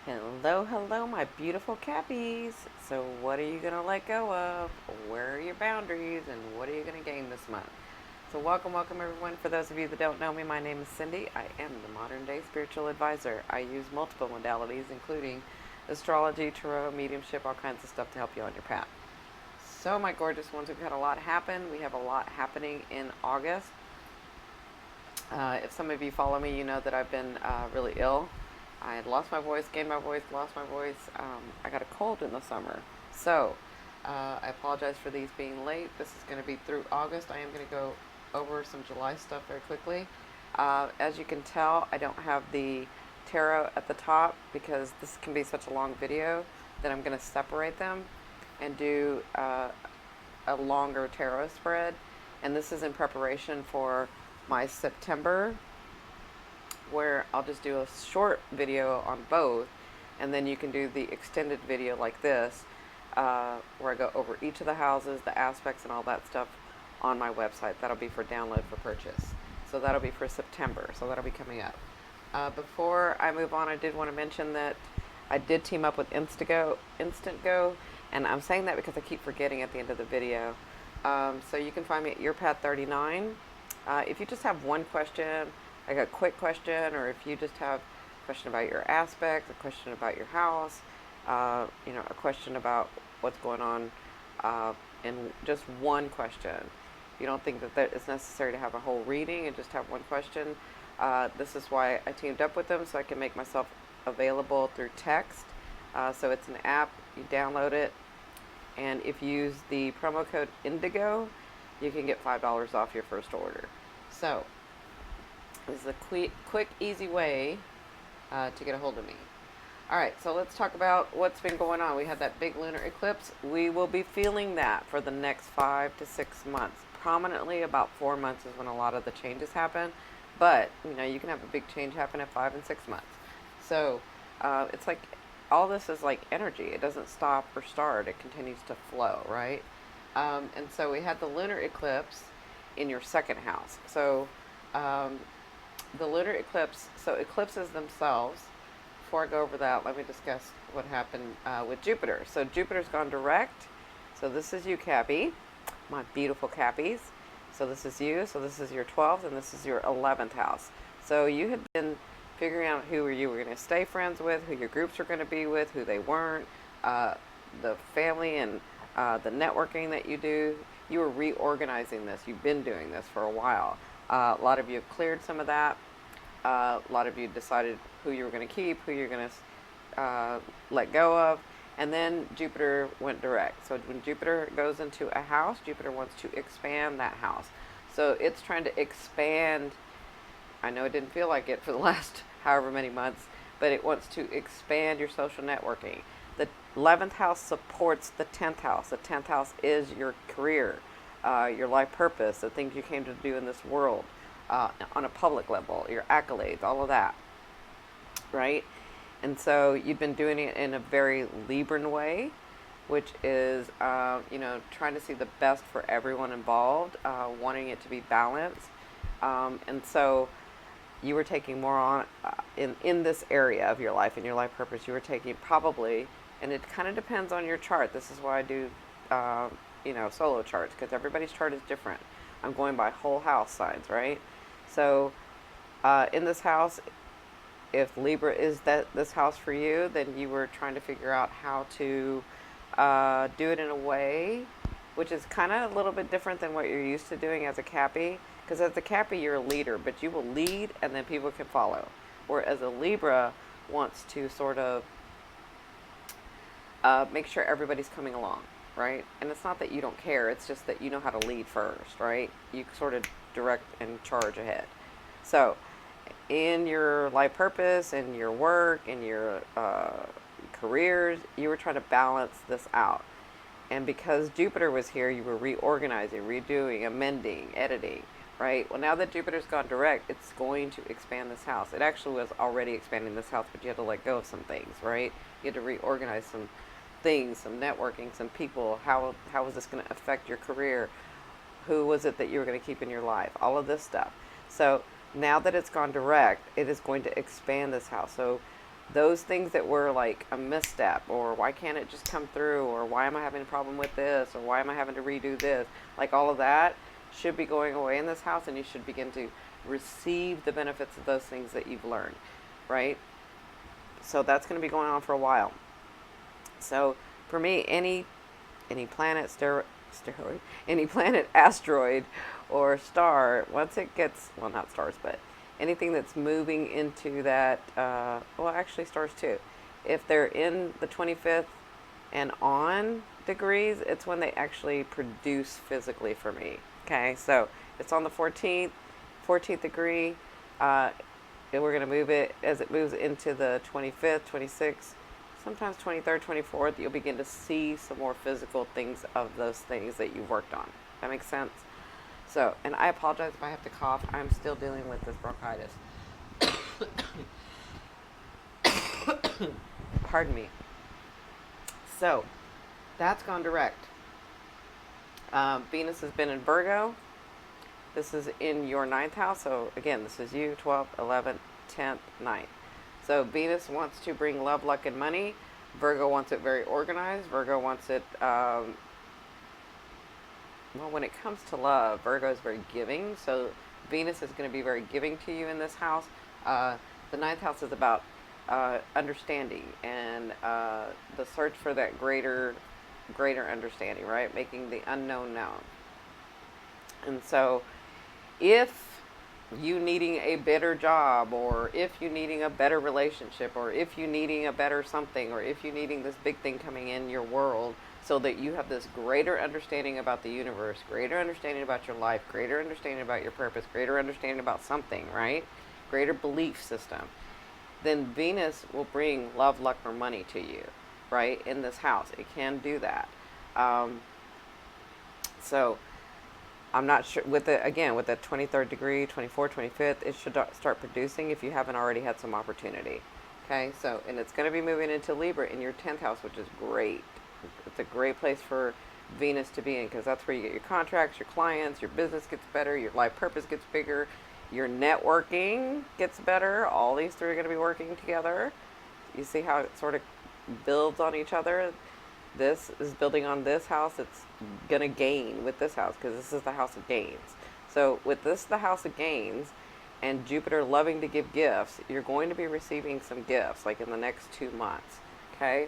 Hello, hello, my beautiful Cappies. So, what are you going to let go of? Where are your boundaries? And what are you going to gain this month? So, welcome, everyone. For those of you that don't know me, my name is Cindy. I am the modern day spiritual advisor. I use multiple modalities, including astrology, tarot, mediumship, all kinds of stuff to help you on your path. So, my gorgeous ones, we've had a lot happen. We have a lot happening in August. If some of you follow me, you know that I've been really ill. I had lost my voice, gained my voice, lost my voice. I got a cold in the summer. So I apologize for these being late. This is going to be through August. I am going to go over some July stuff very quickly. As you can tell, I don't have the tarot at the top because this can be such a long video that I'm going to separate them and do a longer tarot spread. And this is in preparation for my September, where I'll just do a short video on both, and then you can do the extended video like this, where I go over each of the houses, the aspects, and all that stuff on my website. That'll be for download for purchase. So that'll be for September. So that'll be coming up. Before I move on, I did want to mention that I did team up with Instant Go, and I'm saying that because I keep forgetting at the end of the video. So you can find me at YourPath39. If you just have one question, like a quick question, or if you just have a question about your aspects, a question about your house, a question about what's going on, in just one question. You don't think that it's necessary to have a whole reading and just have one question. This is why I teamed up with them, so I can make myself available through text. So it's an app, you download it, and if you use the promo code INDIGO, you can get $5 off your first order. So this is a quick, easy way to get a hold of me. All right, so let's talk about what's been going on. We had that big lunar eclipse. We will be feeling that for the next 5 to 6 months. Prominently, about 4 months is when a lot of the changes happen. But, you can have a big change happen at 5 and 6 months. So it's like all this is like energy. It doesn't stop or start. It continues to flow, right? And so we had the lunar eclipse in your second house. So the lunar eclipse, so eclipses themselves, before I go over that, let me discuss what happened with Jupiter. So Jupiter's gone direct. So this is you, Cappy, my beautiful Cappies. So this is you. So this is your 12th, and this is your 11th house. So you had been figuring out who you were going to stay friends with, who your groups were going to be with, who they weren't, the family and the networking that you do. You were reorganizing this. You've been doing this for a while. A lot of you have cleared some of that. A lot of you decided who you were going to keep, who you're going to let go of. And then Jupiter went direct. So when Jupiter goes into a house, Jupiter wants to expand that house. So it's trying to expand. I know it didn't feel like it for the last however many months, but it wants to expand your social networking. The 11th house supports the 10th house. The 10th house is your career, your life purpose, the things you came to do in this world, on a public level, your accolades, all of that, right? And so you've been doing it in a very Libran way, which is, trying to see the best for everyone involved, wanting it to be balanced. And so you were taking more on in this area of your life, in your life purpose, you were taking probably, and it kind of depends on your chart. This is why I do, solo charts, because everybody's chart is different. I'm going by whole house signs, right? So in this house, if Libra is this house for you, then you were trying to figure out how to do it in a way which is kind of a little bit different than what you're used to doing as a Cappy. Because as a Cappy, you're a leader, but you will lead and then people can follow. Whereas a Libra wants to sort of make sure everybody's coming along, right? And it's not that you don't care, it's just that you know how to lead first, right? You sort of direct and charge ahead. So in your life purpose, in your work, in your careers, you were trying to balance this out. And because Jupiter was here, you were reorganizing, redoing, amending, editing, right? Well, now that Jupiter's gone direct, it's going to expand this house. It actually was already expanding this house, but you had to let go of some things, right? You had to reorganize some things, some networking, some people. How was this going to affect your career? Who was it that you were going to keep in your life? All of this stuff. So now that it's gone direct, it is going to expand this house. So those things that were like a misstep, or why can't it just come through, or why am I having a problem with this, or why am I having to redo this, like all of that should be going away in this house, and you should begin to receive the benefits of those things that you've learned, right? So that's going to be going on for a while. So for me, any planet, steroid, any planet, asteroid, or star, once it gets, well, not stars, but anything that's moving into that, well, actually stars too. If they're in the 25th and on degrees, it's when they actually produce physically for me. Okay, so it's on the 14th degree. And we're going to move it as it moves into the 25th, 26th, sometimes 23rd, 24th. You'll begin to see some more physical things of those things that you've worked on. That makes sense? So, and I apologize if I have to cough. I'm still dealing with this bronchitis. Pardon me. So, that's gone direct. Venus has been in Virgo. This is in your 9th house. So, again, this is you, 12th, 11th, 10th, 9th. So, Venus wants to bring love, luck, and money. Virgo wants it very organized. Virgo wants it, well, when it comes to love, Virgo is very giving. So, Venus is going to be very giving to you in this house. The 9th house is about understanding and the search for that greater understanding, right? Making the unknown known. And so, if you needing a better job, or if you needing a better relationship, or if you needing a better something, or if you needing this big thing coming in your world, so that you have this greater understanding about the universe, greater understanding about your life, greater understanding about your purpose, greater understanding about something, right? Greater belief system, then Venus will bring love, luck, or money to you, right? In this house, it can do that. So, I'm not sure, with the 23rd degree, 24th, 25th, it should start producing if you haven't already had some opportunity. Okay, so, and it's going to be moving into Libra in your 10th house, which is great. It's a great place for Venus to be in, because that's where you get your contracts, your clients, your business gets better, your life purpose gets bigger, your networking gets better. All these three are going to be working together. You see how it sort of builds on each other? This is building on this house. It's going to gain with this house, because this is the house of gains. So with this, the house of gains, and Jupiter loving to give gifts, you're going to be receiving some gifts, like in the next 2 months. Okay?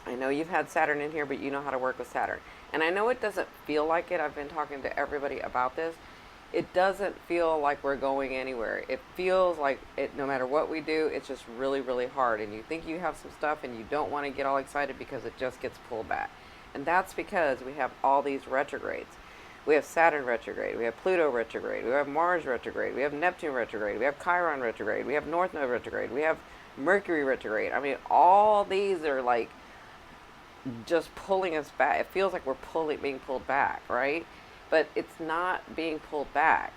I know you've had Saturn in here, but you know how to work with Saturn. And I know it doesn't feel like it. I've been talking to everybody about this. It doesn't feel like we're going anywhere. It feels like it, no matter what we do, it's just really, really hard. And you think you have some stuff and you don't want to get all excited because it just gets pulled back. And that's because we have all these retrogrades. We have Saturn retrograde, we have Pluto retrograde, we have Mars retrograde, we have Neptune retrograde, we have Chiron retrograde, we have North Node retrograde, we have Mercury retrograde. I mean, all these are like just pulling us back. It feels like we're being pulled back, right? But it's not being pulled back.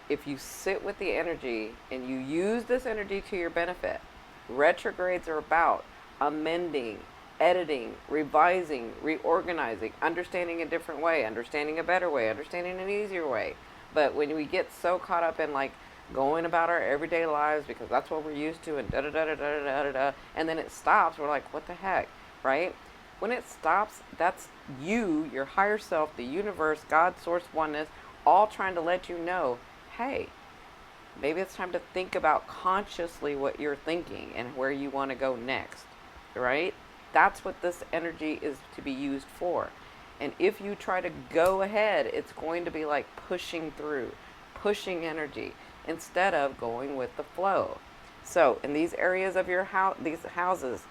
If you sit with the energy and you use this energy to your benefit, retrogrades are about amending, editing, revising, reorganizing, understanding a different way, understanding a better way, understanding an easier way. But when we get so caught up in like going about our everyday lives because that's what we're used to, and da da da da da da da da, and then it stops, we're like, what the heck, right? When it stops, that's you, your higher self, the universe, God, source, oneness, all trying to let you know, hey, maybe it's time to think about consciously what you're thinking and where you want to go next, right? That's what this energy is to be used for. And if you try to go ahead, it's going to be like pushing through, pushing energy, instead of going with the flow. So in these areas of your house, these houses,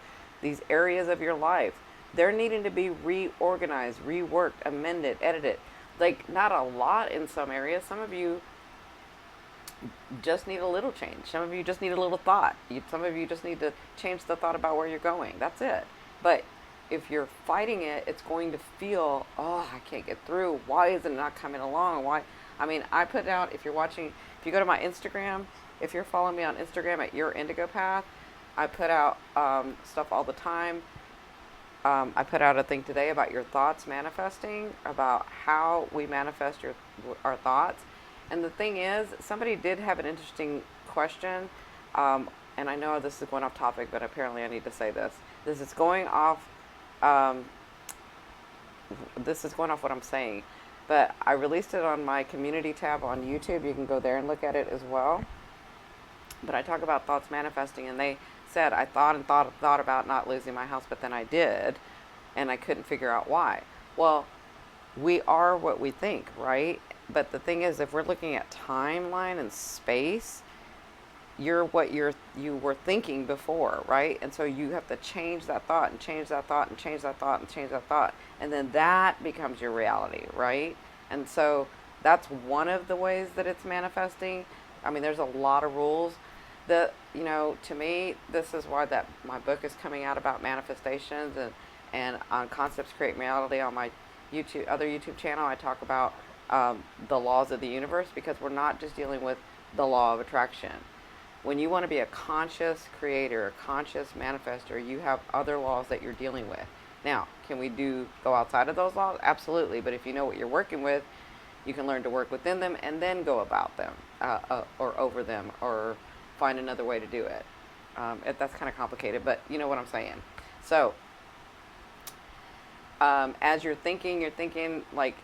these areas of your life, they're needing to be reorganized, reworked, amended, edited. Like, not a lot in some areas. Some of you just need a little change. Some of you just need a little thought. Some of you just need to change the thought about where you're going. That's it. But if you're fighting it, it's going to feel, oh, I can't get through. Why is it not coming along? Why? I mean, I put out, if you're watching, if you go to my Instagram, if you're following me on Instagram at Your Indigo Path, I put out stuff all the time. I put out a thing today about your thoughts manifesting, about how we manifest our thoughts. And the thing is, somebody did have an interesting question. and I know this is going off topic, but apparently I need to say this. This is going off. Um, this is going off what I'm saying, but I released it on my community tab on YouTube. You can go there and look at it as well. But I talk about thoughts manifesting, and they said I thought and thought about not losing my house, but then I did, and I couldn't figure out why. Well, we are what we think, right? But the thing is, if we're looking at timeline and space, you're what you were thinking before, right? And so you have to change that thought and change that thought and change that thought and change that thought, and then that becomes your reality, right? And so that's one of the ways that it's manifesting. I mean, there's a lot of rules. To me, this is why that my book is coming out about manifestations, and on Concepts Create Reality on my other YouTube channel, I talk about the laws of the universe, because we're not just dealing with the law of attraction. When you want to be a conscious creator, a conscious manifester, you have other laws that you're dealing with. Now, can we go outside of those laws? Absolutely. But if you know what you're working with, you can learn to work within them and then go about them, or over them, or find another way to do it. That's kind of complicated, but you know what I'm saying. So, as you're thinking like,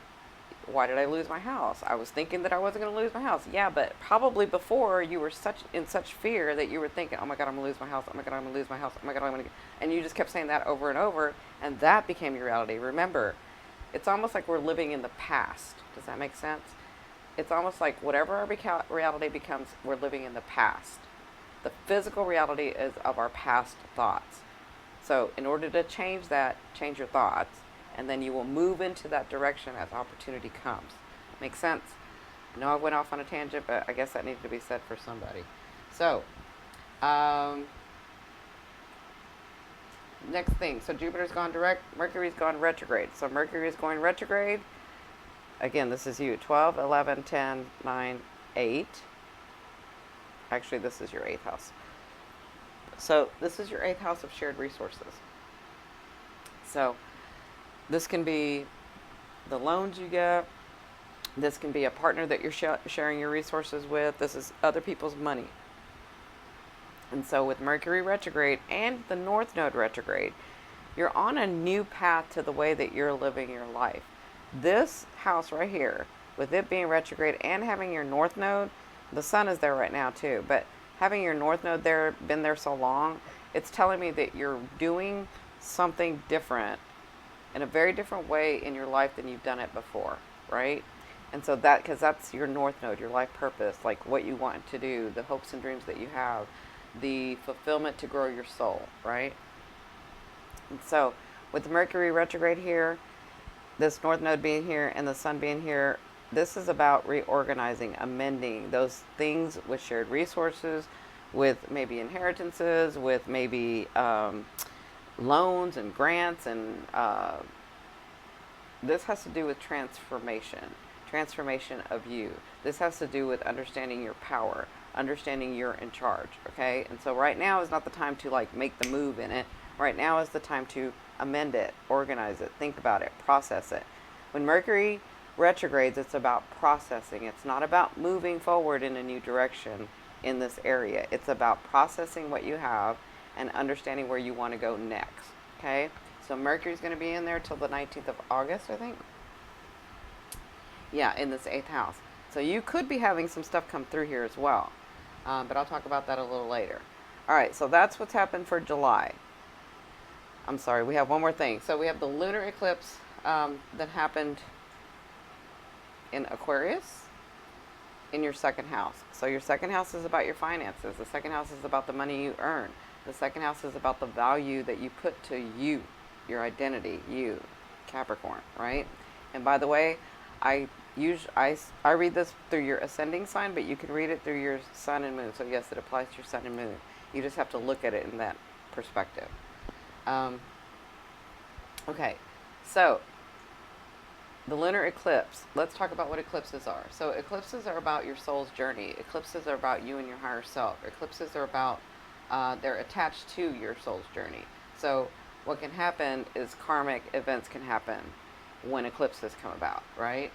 why did I lose my house? I was thinking that I wasn't going to lose my house. Yeah, but probably before you were in such fear that you were thinking, oh my God, I'm going to lose my house. Oh my God, I'm going to lose my house. Oh my God, I'm going to, and you just kept saying that over and over, and that became your reality. Remember, it's almost like we're living in the past. Does that make sense? It's almost like whatever our reality becomes, we're living in the past. The physical reality is of our past thoughts. So in order to change that, change your thoughts, and then you will move into that direction as opportunity comes. Make sense? I know I went off on a tangent, but I guess that needed to be said for somebody. So, next thing. So Jupiter's gone direct, Mercury's gone retrograde. So Mercury is going retrograde. Again, this is you. 12, 11, 10, 9, 8. Actually, this is your 8th house. So this is your 8th house of shared resources. So this can be the loans you get. This can be a partner that you're sharing your resources with. This is other people's money. And so with Mercury retrograde and the North Node retrograde, you're on a new path to the way that you're living your life. This house right here, with it being retrograde and having your North Node, the Sun is there right now too, but having your North Node there, been there so long, it's telling me that you're doing something different in a very different way in your life than you've done it before, right? And so because that's your North Node, your life purpose, like what you want to do, the hopes and dreams that you have, the fulfillment to grow your soul, right? And so with Mercury retrograde here, this North Node being here and the Sun being here, this is about reorganizing, amending those things with shared resources, with maybe inheritances, with maybe loans and grants, and this has to do with transformation of you. This has to do with understanding your power, understanding you're in charge, okay? And so right now is not the time to like make the move in it. Right now is the time to amend it, organize it, think about it, process it. When Mercury retrogrades, it's about processing. It's not about moving forward in a new direction in this area. It's about processing what you have and understanding where you want to go next, okay? So Mercury's going to be in there till the 19th of August, I think. Yeah, in this 8th house. So you could be having some stuff come through here as well. But I'll talk about that a little later. All right, so that's what's happened for July. I'm sorry, we have one more thing. So we have the lunar eclipse that happened in Aquarius in your 2nd house. So your 2nd house is about your finances. The 2nd house is about the money you earn. The 2nd house is about the value that you put to you, your identity, you, Capricorn, right? And by the way, I read this through your ascending sign, but you can read it through your sun and moon. So yes, it applies to your sun and moon. You just have to look at it in that perspective. Okay, so the lunar eclipse. Let's talk about what eclipses are. So eclipses are about your soul's journey. Eclipses are about you and your higher self. Eclipses are about, they're attached to your soul's journey. So what can happen is karmic events can happen when eclipses come about, right?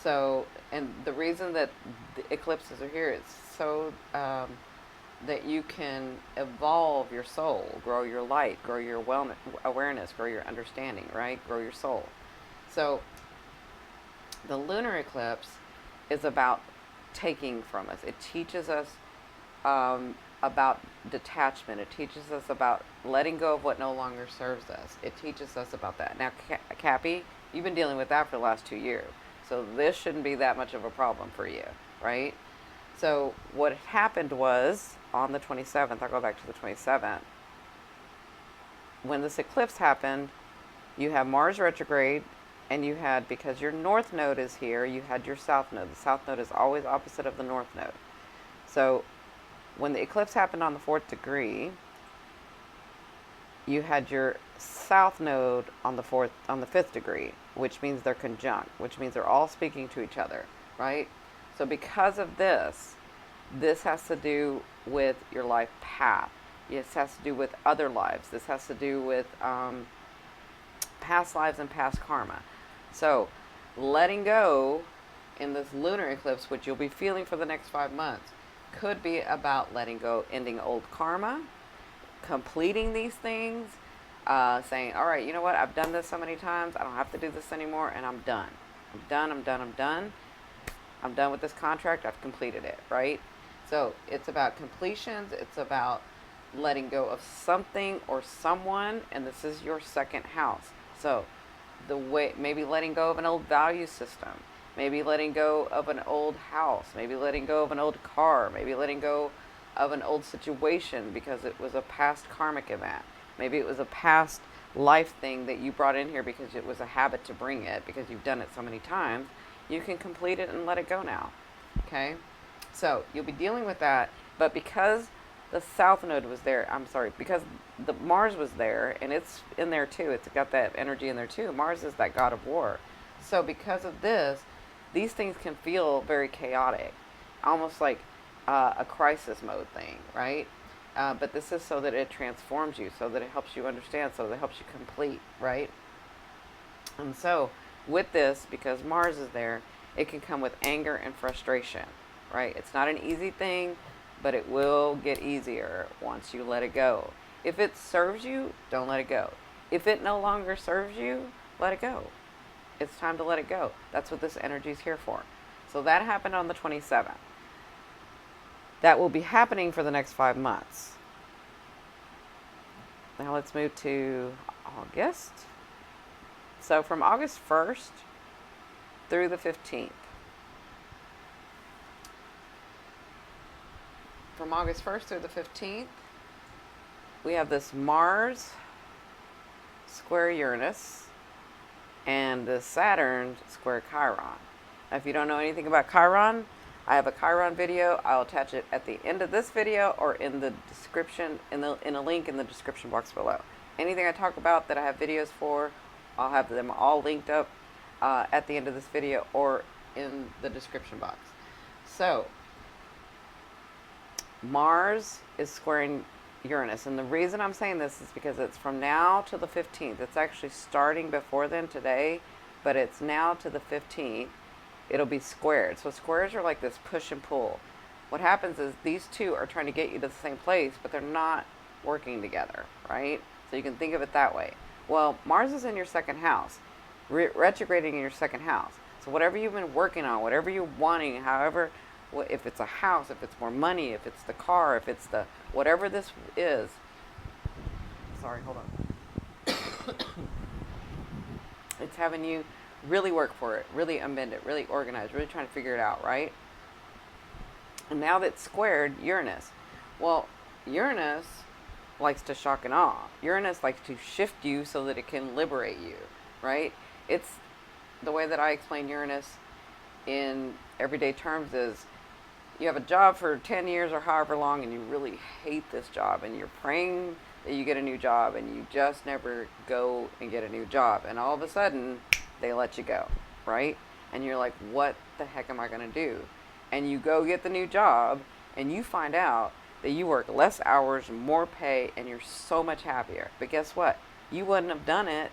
So, and the reason that the eclipses are here is so that you can evolve your soul, grow your light, grow your awareness, grow your understanding, right? Grow your soul. So the lunar eclipse is about taking from us. It teaches us about detachment. It teaches us about letting go of what no longer serves us. It teaches us about that. Now, Cappy, you've been dealing with that for the last 2 years. So this shouldn't be that much of a problem for you, right? So what happened was on the 27th, I'll go back to the 27th, when this eclipse happened, you have Mars retrograde, and you had, because your north node is here, you had your south node. The south node is always opposite of the north node. So when the eclipse happened on the 4th degree, you had your south node on the 5th degree, which means they're conjunct, which means they're all speaking to each other, right? So because of this has to do with your life path. This has to do with other lives. This has to do with past lives and past karma. So letting go in this lunar eclipse, which you'll be feeling for the next 5 months, could be about letting go, ending old karma, completing these things, saying, all right, you know what? I've done this so many times. I don't have to do this anymore, and I'm done. I'm done. I'm done with this contract. I've completed it, right? So it's about completions. It's about letting go of something or someone, and this is your second house. So maybe letting go of an old value system, maybe letting go of an old house, maybe letting go of an old car, maybe letting go of an old situation because it was a past karmic event. Maybe it was a past life thing that you brought in here because it was a habit to bring it because you've done it so many times. You can complete it and let it go now. Okay? So you'll be dealing with that, but because the south node was there, because the Mars was there, and it's in there too, it's got that energy in there too. Mars is that god of war. So because of this, these things can feel very chaotic, almost like a crisis mode thing, right? But this is so that it transforms you, so that it helps you understand, so that it helps you complete, right? And so with this, because Mars is there, it can come with anger and frustration, right? It's not an easy thing, but it will get easier once you let it go. If it serves you, don't let it go. If it no longer serves you, let it go. It's time to let it go. That's what this energy is here for. So that happened on the 27th. That will be happening for the next 5 months. Now let's move to August. So from August 1st through the 15th. From August 1st through the 15th, we have this Mars square Uranus and this Saturn square Chiron. Now, if you don't know anything about Chiron, I have a Chiron video. I'll attach it at the end of this video or in the description, in a link in the description box below. Anything I talk about that I have videos for, I'll have them all linked up at the end of this video or in the description box. So Mars is squaring Uranus, and the reason I'm saying this is because it's from now to the 15th. It's actually starting before then today, but it's now to the 15th. It'll be squared. So squares are like this push and pull. What happens is these two are trying to get you to the same place, but they're not working together, right? So you can think of it that way. Well, Mars is in your second house, retrograding in your second house. So whatever you've been working on, whatever you're wanting, however, if it's a house, if it's more money, if it's the car, if it's the whatever this is. Sorry, hold on. It's having you really work for it, really amend it, really organize, really trying to figure it out, right? And now that's squared Uranus. Well, Uranus likes to shock and awe. Uranus likes to shift you so that it can liberate you, right? It's the way that I explain Uranus in everyday terms is you have a job for 10 years or however long and you really hate this job and you're praying that you get a new job and you just never go and get a new job, and all of a sudden they let you go, right? And you're like, what the heck am I going to do? And you go get the new job and you find out that you work less hours, more pay, and you're so much happier. But guess what? You wouldn't have done it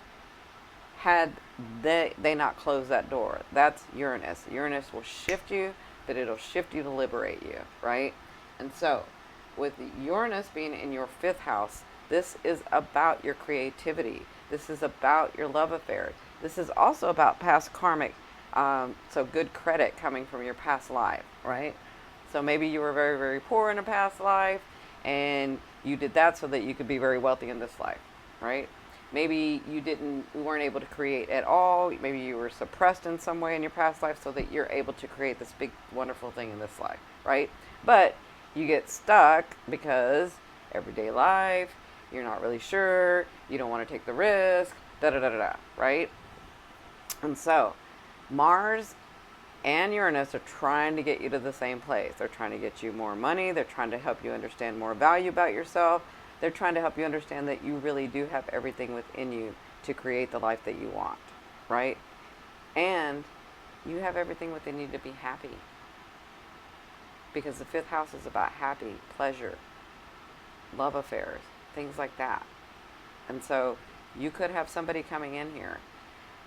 had they not closed that door. That's Uranus. Uranus will shift you, but it'll shift you to liberate you, right? And so with Uranus being in your 5th house, this is about your creativity. This is about your love affairs. This is also about past karmic, so good credit coming from your past life, right? So maybe you were very, very poor in a past life, and you did that so that you could be very wealthy in this life, right? Maybe you weren't able to create at all. Maybe you were suppressed in some way in your past life so that you're able to create this big, wonderful thing in this life, right? But you get stuck because everyday life, you're not really sure, you don't want to take the risk, da da da da da, right? And so, Mars and Uranus are trying to get you to the same place. They're trying to get you more money. They're trying to help you understand more value about yourself. They're trying to help you understand that you really do have everything within you to create the life that you want, right? And you have everything within you to be happy. Because the 5th house is about happy, pleasure, love affairs, things like that. And so you could have somebody coming in here.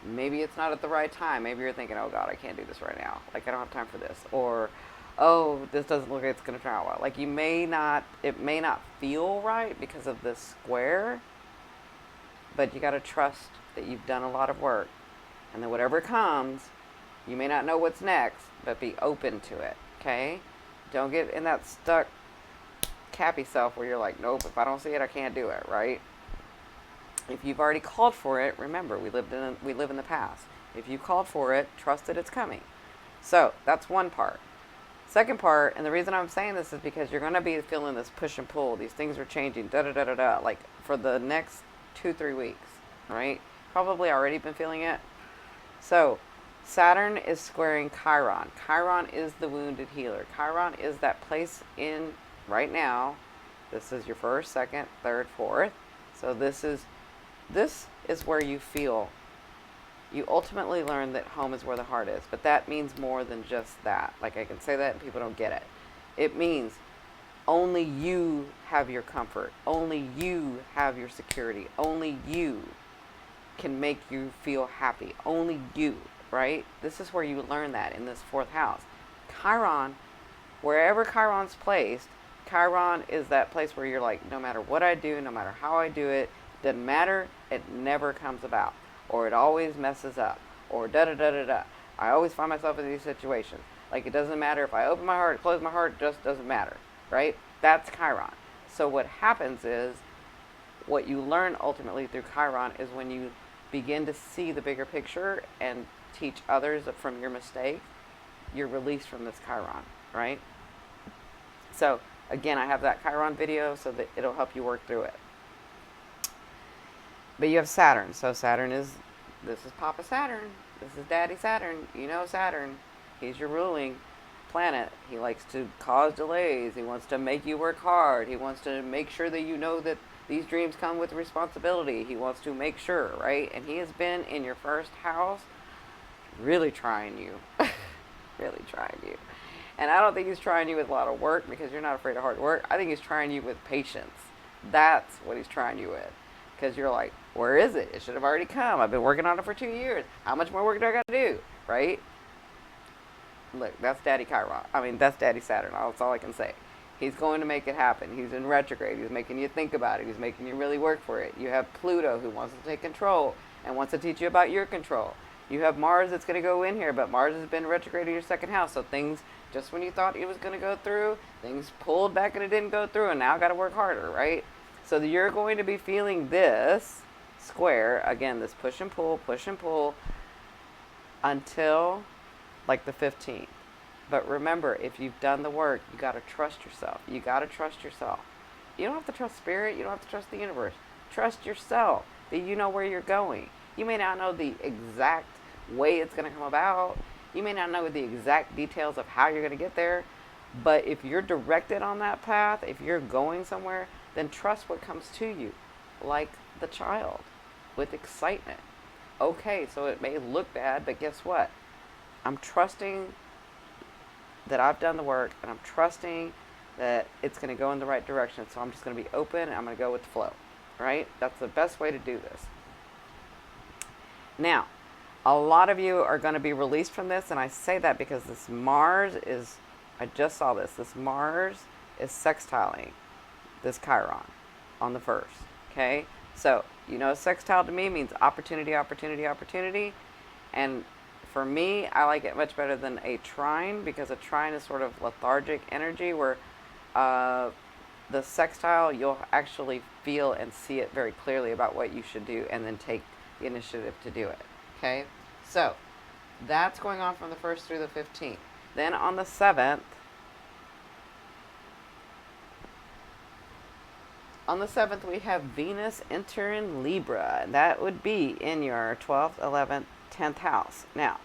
Maybe it's not at the right time. Maybe you're thinking, oh God, I can't do this right now. Like, I don't have time for this. Or, oh, this doesn't look like it's going to turn out well. Like, it may not feel right because of this square, but you got to trust that you've done a lot of work. And then whatever comes, you may not know what's next, but be open to it, okay? Don't get in that stuck cappy self where you're like, nope, if I don't see it, I can't do it, right? If you've already called for it, remember, we live in the past. If you called for it, trust that it's coming. So that's one part. Second part, and the reason I'm saying this is because you're going to be feeling this push and pull. These things are changing, da-da-da-da-da, like for the next 2-3 weeks, right? Probably already been feeling it. So Saturn is squaring Chiron. Chiron is the wounded healer. Chiron is that place in right now. This is your 1st, 2nd, 3rd, 4th. So this is where you feel. You ultimately learn that home is where the heart is. But that means more than just that. Like, I can say that and people don't get it. It means only you have your comfort. Only you have your security. Only you can make you feel happy. Only you, right? This is where you learn that in this 4th house. Chiron, wherever Chiron's placed, Chiron is that place where you're like, no matter what I do, no matter how I do it, doesn't matter, it never comes about. Or it always messes up. Or da-da-da-da-da. I always find myself in these situations. Like, it doesn't matter if I open my heart, close my heart, it just doesn't matter. Right? That's Chiron. So what happens is, what you learn ultimately through Chiron is when you begin to see the bigger picture and teach others from your mistake, you're released from this Chiron. Right? So, again, I have that Chiron video so that it'll help you work through it. But you have Saturn. So this is Papa Saturn. This is Daddy Saturn. You know Saturn. He's your ruling planet. He likes to cause delays. He wants to make you work hard. He wants to make sure that you know that these dreams come with responsibility. He wants to make sure, right? And he has been in your 1st house really trying you. Really trying you. And I don't think he's trying you with a lot of work because you're not afraid of hard work. I think he's trying you with patience. That's what he's trying you with. Because you're like, where is it? It should have already come. I've been working on it for 2 years. How much more work do I got to do? Right? Look, that's Daddy Chiron. That's Daddy Saturn. That's all I can say. He's going to make it happen. He's in retrograde. He's making you think about it. He's making you really work for it. You have Pluto, who wants to take control and wants to teach you about your control. You have Mars that's going to go in here, but Mars has been retrograde in your 2nd house. So things, just when you thought it was going to go through, things pulled back and it didn't go through, and now I got to work harder, right? So you're going to be feeling this square, again, this push and pull, until like the 15th. But remember, if you've done the work, you got to trust yourself. You got to trust yourself. You don't have to trust spirit. You don't have to trust the universe. Trust yourself that you know where you're going. You may not know the exact way it's going to come about. You may not know the exact details of how you're going to get there. But if you're directed on that path, if you're going somewhere, then trust what comes to you, like the child, with excitement. Okay, so it may look bad, but guess what? I'm trusting that I've done the work, and I'm trusting that it's going to go in the right direction, so I'm just going to be open, and I'm going to go with the flow, right? That's the best way to do this. Now, a lot of you are going to be released from this, and I say that because this Mars is, I just saw this Mars is sextiling this Chiron on the 1st. Okay? So, sextile to me means opportunity, opportunity, opportunity. And for me, I like it much better than a trine, because a trine is sort of lethargic energy, where the sextile, you'll actually feel and see it very clearly about what you should do, and then take the initiative to do it. Okay? So, that's going on from the 1st through the 15th. Then on the 7th, we have Venus entering Libra. That would be in your 12th, 11th, 10th house. Now,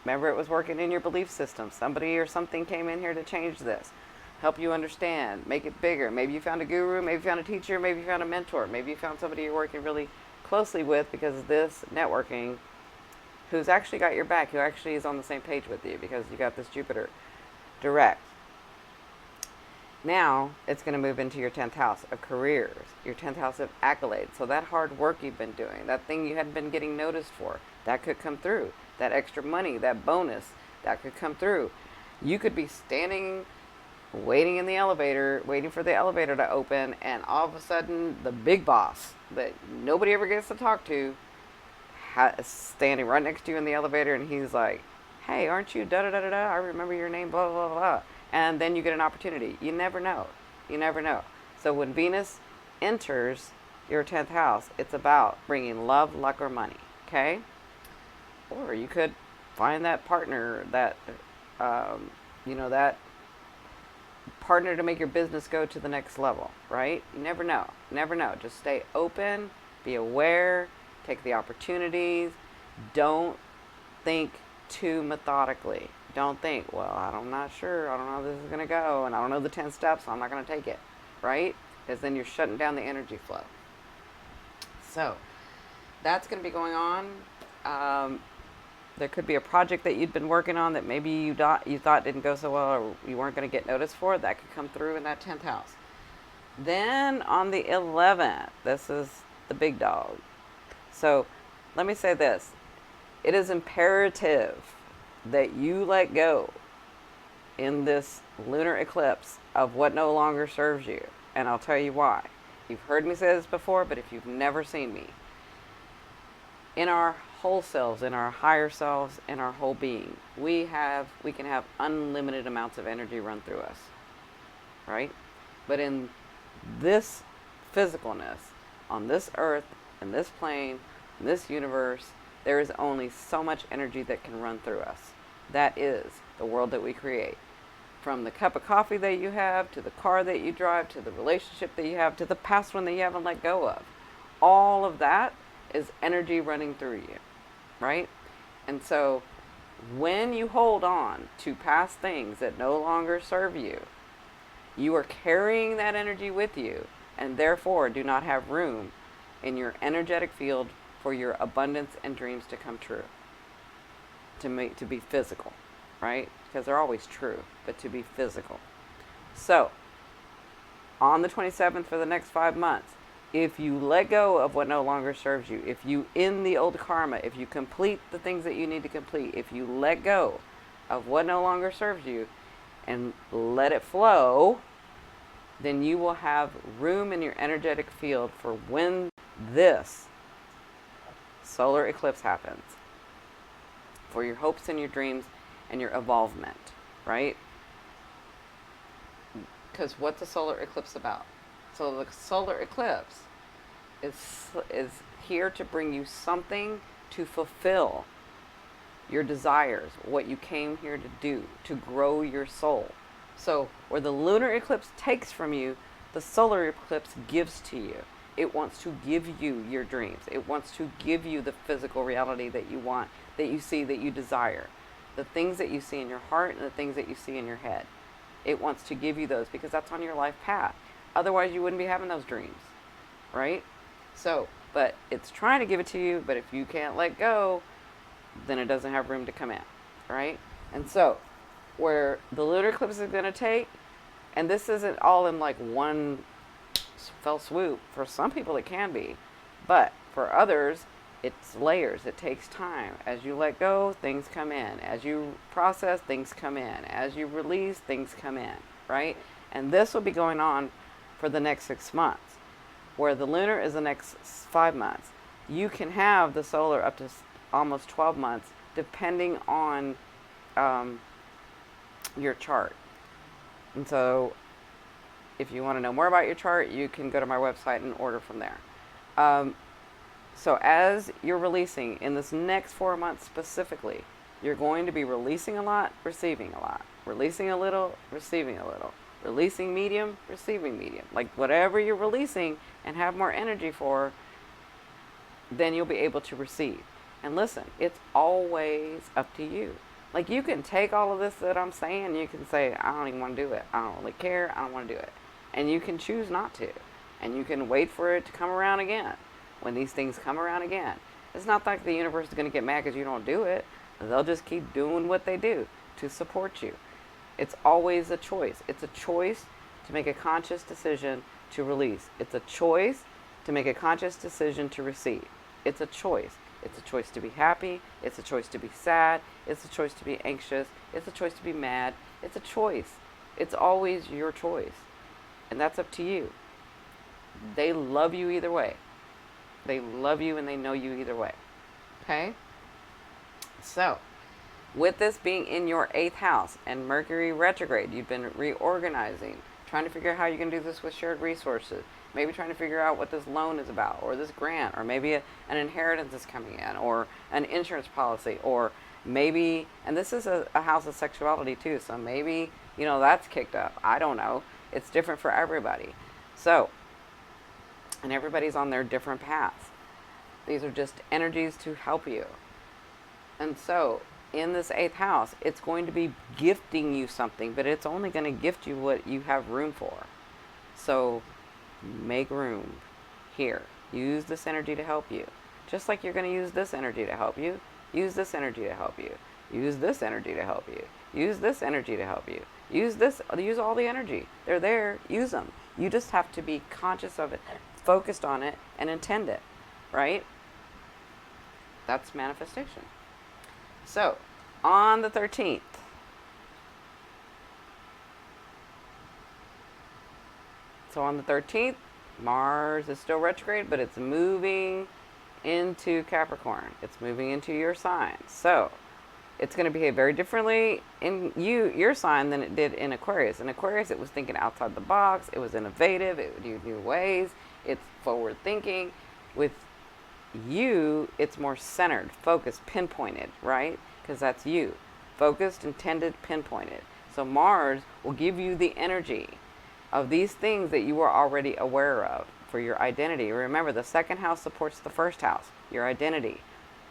remember, it was working in your belief system. Somebody or something came in here to change this, help you understand, make it bigger. Maybe you found a guru, maybe you found a teacher, maybe you found a mentor, maybe you found somebody you're working really closely with because of this networking, who's actually got your back, who actually is on the same page with you, because you got this Jupiter direct. Now, it's going to move into your 10th house of careers, your 10th house of accolades. So that hard work you've been doing, that thing you hadn't been getting noticed for, that could come through. That extra money, that bonus, that could come through. You could be standing, waiting in the elevator, waiting for the elevator to open, and all of a sudden, the big boss that nobody ever gets to talk to is standing right next to you in the elevator, and he's like, hey, aren't you da-da-da-da-da? I remember your name, blah, blah, blah, blah. And then you get an opportunity. You never know. You never know. So when Venus enters your 10th house, it's about bringing love, luck, or money. Okay? Or you could find that partner, that, that partner to make your business go to the next level, right? You never know. Never know. Just stay open, be aware, take the opportunities. Don't think too methodically. Don't think, well, I'm not sure, I don't know how this is going to go, and I don't know the 10 steps, so I'm not going to take it, right? Because then you're shutting down the energy flow. So, that's going to be going on. There could be a project that you'd been working on that maybe you thought didn't go so well, or you weren't going to get noticed for. That could come through in that 10th house. Then, on the 11th, this is the big dog. So, let me say this. It is imperative that you let go in this lunar eclipse of what no longer serves you. And I'll tell you why. You've heard me say this before, but if you've never seen me, in our whole selves, in our higher selves, in our whole being, we can have unlimited amounts of energy run through us, right? But in this physicalness, on this earth, in this plane, in this universe, there is only so much energy that can run through us. That is the world that we create. From the cup of coffee that you have, to the car that you drive, to the relationship that you have, to the past one that you haven't let go of. All of that is energy running through you, right? And so when you hold on to past things that no longer serve you, you are carrying that energy with you, and therefore do not have room in your energetic field for your abundance and dreams to come true, to be physical, right? Because they're always true, but to be physical. So, on the 27th for the next 5 months, if you let go of what no longer serves you, if you end the old karma, if you complete the things that you need to complete, if you let go of what no longer serves you and let it flow, then you will have room in your energetic field for when this solar eclipse happens, for your hopes and your dreams and your evolvement, right? Because what's a solar eclipse about? So the solar eclipse is here to bring you something to fulfill your desires, what you came here to do, to grow your soul. So where the lunar eclipse takes from you, the solar eclipse gives to you. It wants to give you your dreams. It wants to give you the physical reality that you want, that you see, that you desire. The things that you see in your heart and the things that you see in your head. It wants to give you those because that's on your life path. Otherwise, you wouldn't be having those dreams, right? So, but it's trying to give it to you, but if you can't let go, then it doesn't have room to come in, right? And so, where the lunar eclipse is going to take, and this isn't all in like one fell swoop. For some people it can be, but for others it's layers. It takes time. As you let go, things come in. As you process, things come in. As you release, things come in, right? And this will be going on for the next 6 months, where the lunar is the next 5 months. You can have the solar up to almost 12 months, depending on your chart. And so if you want to know more about your chart, you can go to my website and order from there. So as you're releasing in this next 4 months specifically, you're going to be releasing a lot, receiving a lot. Releasing a little, receiving a little. Releasing medium, receiving medium. Like whatever you're releasing and have more energy for, then you'll be able to receive. And listen, it's always up to you. Like you can take all of this that I'm saying, you can say, I don't even want to do it. I don't really care. I don't want to do it. And you can choose not to. And you can wait for it to come around again. When these things come around again. It's not like the universe is going to get mad because you don't do it. They'll just keep doing what they do to support you. It's always a choice. It's a choice to make a conscious decision to release. It's a choice to make a conscious decision to receive. It's a choice. It's a choice to be happy. It's a choice to be sad. It's a choice to be anxious. It's a choice to be mad. It's a choice. It's always your choice. And that's up to you. They love you either way. They love you and they know you either way. Okay? So, with this being in your 8th house and Mercury retrograde, you've been reorganizing, trying to figure out how you can do this with shared resources, maybe trying to figure out what this loan is about, or this grant, or maybe an inheritance is coming in, or an insurance policy, or maybe, and this is a house of sexuality too, so maybe, that's kicked up. I don't know. It's different for everybody. So, and everybody's on their different paths. These are just energies to help you. And so, in this 8th house, it's going to be gifting you something, but it's only going to gift you what you have room for. So, make room here. Use this energy to help you. Just like you're going to use this energy to help you, use this energy to help you. Use this energy to help you. Use this energy to help you. Use all the energy. They're there. Use them. You just have to be conscious of it, focused on it, and intend it, right? That's manifestation. So, on the 13th, Mars is still retrograde, but it's moving into Capricorn. It's moving into your sign. So, it's going to behave very differently in your sign than it did in Aquarius. In Aquarius, it was thinking outside the box. It was innovative. It would use new ways. It's forward thinking. With you, it's more centered, focused, pinpointed, right? Because that's you. Focused, intended, pinpointed. So Mars will give you the energy of these things that you are already aware of for your identity. Remember, the 2nd house supports the 1st house, your identity,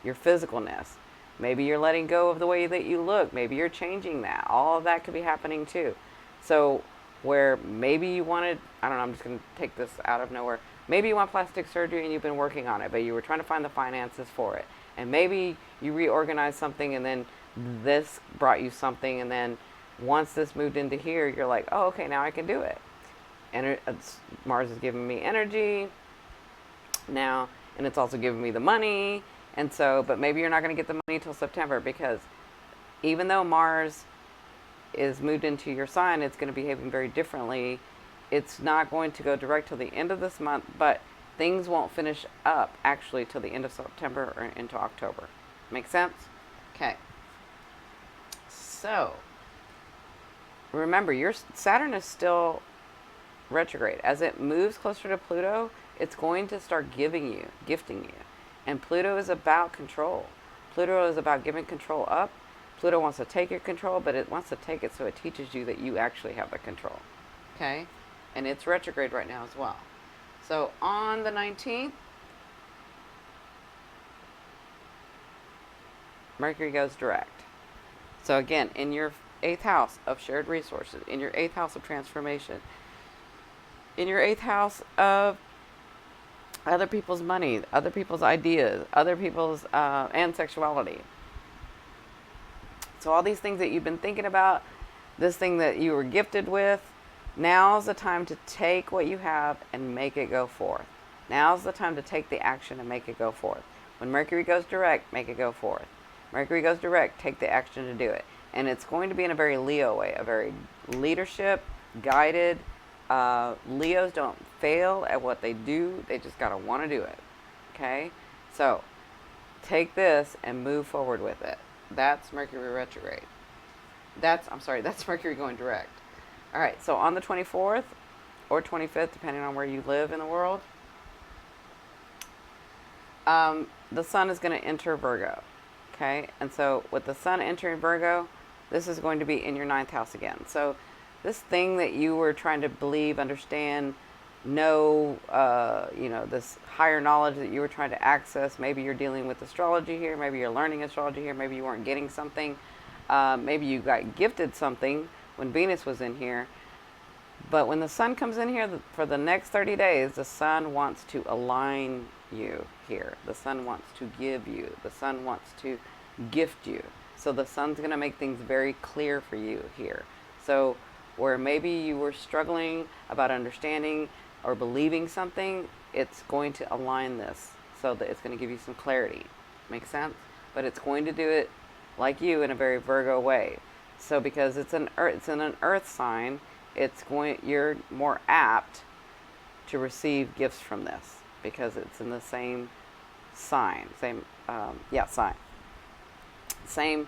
your physicalness. Maybe you're letting go of the way that you look. Maybe you're changing that. All of that could be happening too. So where maybe you wanted, I don't know, I'm just going to take this out of nowhere. Maybe you want plastic surgery and you've been working on it, but you were trying to find the finances for it. And maybe you reorganized something and then this brought you something. And then once this moved into here, you're like, oh, okay, now I can do it. And Mars is giving me energy now, and it's also giving me the money. And so, but maybe you're not going to get the money till September, because even though Mars is moved into your sign, it's going to be behaving very differently. It's not going to go direct till the end of this month, but things won't finish up actually till the end of September or into October. Make sense? Okay. So, remember, your Saturn is still retrograde. As it moves closer to Pluto, it's going to start gifting you. And Pluto is about control. Pluto is about giving control up. Pluto wants to take your control, but it wants to take it so it teaches you that you actually have the control. Okay? And it's retrograde right now as well. So on the 19th, Mercury goes direct. So again, in your 8th house of shared resources, in your 8th house of transformation, in your 8th house of other people's money, other people's ideas, other people's, and sexuality. So all these things that you've been thinking about, this thing that you were gifted with, now's the time to take what you have and make it go forth. Now's the time to take the action and make it go forth. When Mercury goes direct, make it go forth. Mercury goes direct, take the action to do it. And it's going to be in a very Leo way, a very leadership, guided. Leos don't fail at what they do. They just got to want to do it. Okay? So, take this and move forward with it. That's Mercury retrograde. That's Mercury going direct. All right, so on the 24th or 25th, depending on where you live in the world, the sun is going to enter Virgo. Okay, and so with the sun entering Virgo, this is going to be in your ninth house again. So this thing that you were trying to believe, understand, know, this higher knowledge that you were trying to access, maybe you're dealing with astrology here, maybe you're learning astrology here, maybe you weren't getting something, maybe you got gifted something when Venus was in here. But when the sun comes in here for the next 30 days, the sun wants to align you here. The sun wants to give you. The sun wants to gift you. So the sun's going to make things very clear for you here. So where maybe you were struggling about understanding or believing something, it's going to align this so that it's going to give you some clarity. Make sense? But it's going to do it like you in a very Virgo way. So because it's in an earth sign, you're more apt to receive gifts from this because it's in the same sign, sign, same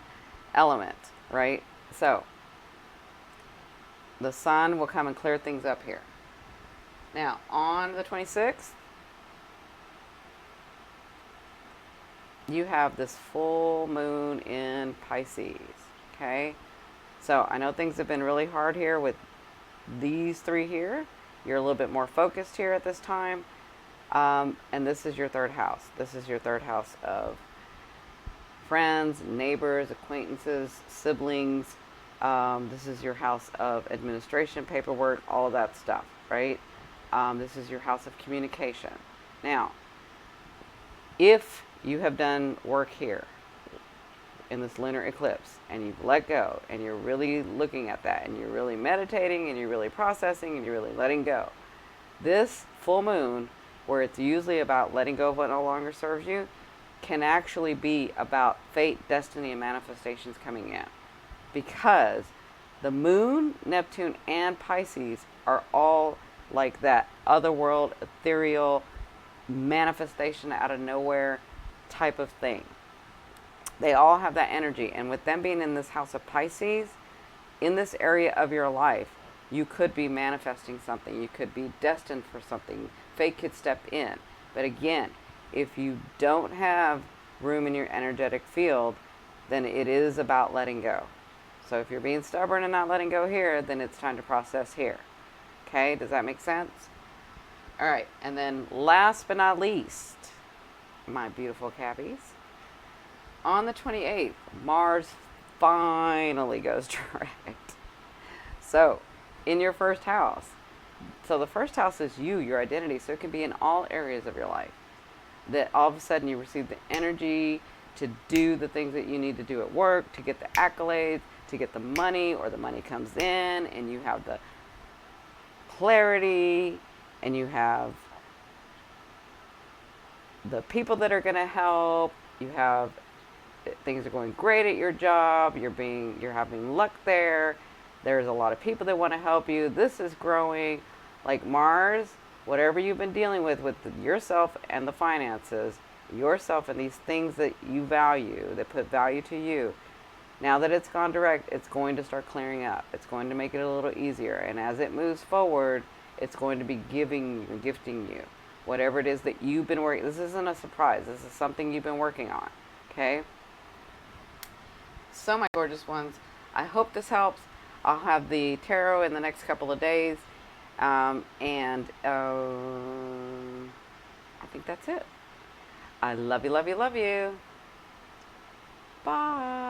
element, right? So the sun will come and clear things up here. Now on the 26th, you have this full moon in Pisces. Okay, so I know things have been really hard here with these three here. You're a little bit more focused here at this time. And this is your third house. This is your third house of friends, neighbors, acquaintances, siblings. This is your house of administration, paperwork, all of that stuff, right? This is your house of communication. Now, if you have done work here in this lunar eclipse and you've let go and you're really looking at that and you're really meditating and you're really processing and you're really letting go, this full moon, where it's usually about letting go of what no longer serves you, can actually be about fate, destiny, and manifestations coming in. Because the moon, Neptune, and Pisces are all like that otherworld, ethereal, manifestation out of nowhere type of thing. They all have that energy. And with them being in this house of Pisces, in this area of your life, you could be manifesting something. You could be destined for something. Fate could step in. But again, if you don't have room in your energetic field, then it is about letting go. So if you're being stubborn and not letting go here, then it's time to process here. Okay, does that make sense? All right, and then last but not least, my beautiful Cappies, on the 28th, Mars finally goes direct. So, in your first house. So the first house is you, your identity. So it can be in all areas of your life. That all of a sudden you receive the energy to do the things that you need to do at work, to get the accolades, to get the money, or the money comes in and you have the clarity and you have the people that are going to help. You have things are going great at your job. You're having luck there. There's a lot of people that want to help you. This is growing. Like Mars, whatever you've been dealing with yourself and the finances, yourself and these things that you value, that put value to you, now that it's gone direct, it's going to start clearing up. It's going to make it a little easier. And as it moves forward, it's going to be giving you, gifting you, whatever it is that you've been working. This isn't a surprise. This is something you've bbeen working on. Okay? So my gorgeous ones, I hope this helps. I'll have the tarot in the next couple of days. I think that's it. I love you, love you, love you. Bye.